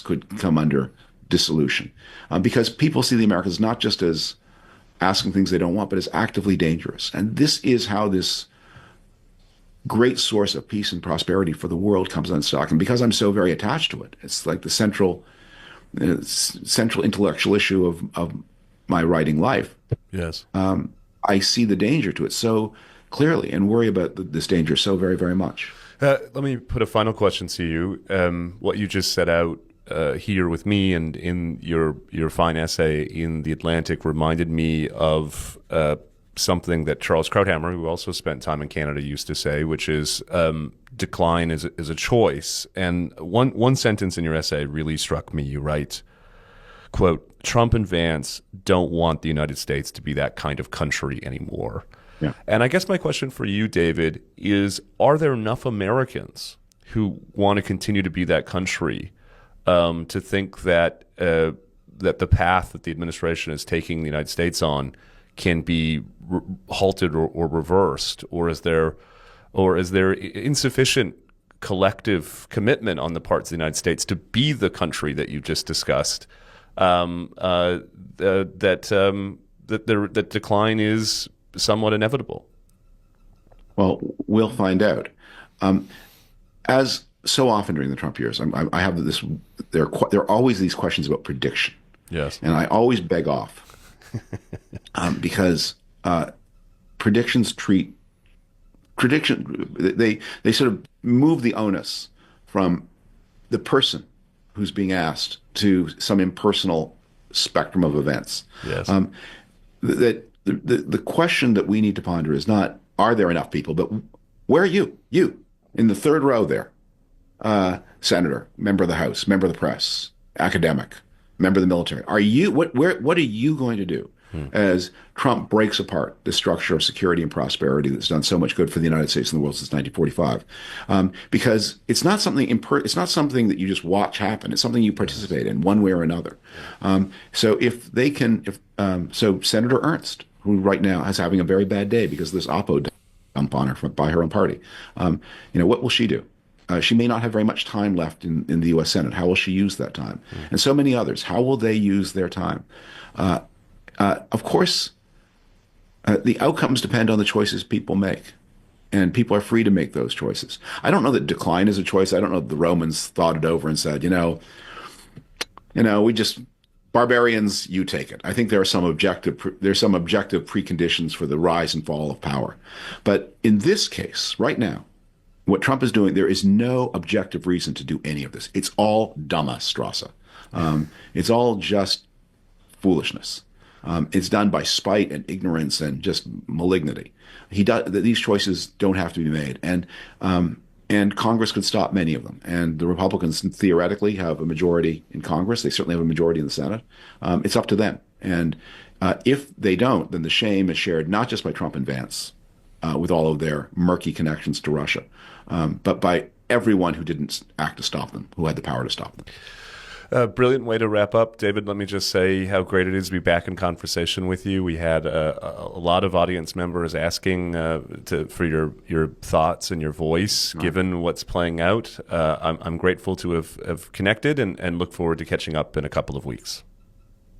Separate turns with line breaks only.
could come under dissolution, because people see the Americans not just as asking things they don't want, but as actively dangerous. And this is how this great source of peace and prosperity for the world comes unstuck. And because I'm so very attached to it, it's like the central intellectual issue of my writing life.
Yes.
I see the danger to it so clearly and worry about this danger so very, very much.
Let me put a final question to you. What you just set out here with me and in your fine essay in The Atlantic reminded me of something that Charles Krauthammer, who also spent time in Canada, used to say, which is decline is a choice. And one sentence in your essay really struck me. You write, quote, "Trump and Vance don't want the United States to be that kind of country anymore."
Yeah.
And I guess my question for you, David, is are there enough Americans who want to continue to be that country to think that that the path that the administration is taking the United States on can be halted or reversed, or is there insufficient collective commitment on the parts of the United States to be the country that you just discussed, that decline is somewhat inevitable?
Well, we'll find out. As so often during the Trump years, I have this. There are always these questions about prediction.
Yes,
and I always beg off because predictions they sort of move the onus from the person who's being asked to some impersonal spectrum of events.
Yes.
The question that we need to ponder is not, are there enough people, but where are you? You, in the third row there, senator, member of the House, member of the press, academic, member of the military. Are you, what are you going to do as Trump breaks apart the structure of security and prosperity that's done so much good for the United States and the world since 1945? Because it's not something it's not something that you just watch happen. It's something you participate in one way or another. So if they can, so Senator Ernst, who right now is having a very bad day because of this Oppo dump on her by her own party, what will she do? She may not have very much time left in the U.S. Senate. How will she use that time? And so many others. How will they use their time? Of course, the outcomes depend on the choices people make, and people are free to make those choices. I don't know that decline is a choice. I don't know that the Romans thought it over and said, we just barbarians, you take it. I think there's some objective preconditions for the rise and fall of power. But in this case, right now, what Trump is doing, there is no objective reason to do any of this. It's all Dummerstrasse. It's all just foolishness. It's done by spite and ignorance and just malignity. These choices don't have to be made, and Congress could stop many of them. And the Republicans theoretically have a majority in Congress. They certainly have a majority in the Senate. It's up to them. And if they don't, then the shame is shared not just by Trump and Vance, with all of their murky connections to Russia, but by everyone who didn't act to stop them, who had the power to stop them.
Brilliant way to wrap up. David, let me just say how great it is to be back in conversation with you. We had a lot of audience members asking for your thoughts and your voice, given what's playing out. I'm grateful to have connected and look forward to catching up in a couple of weeks.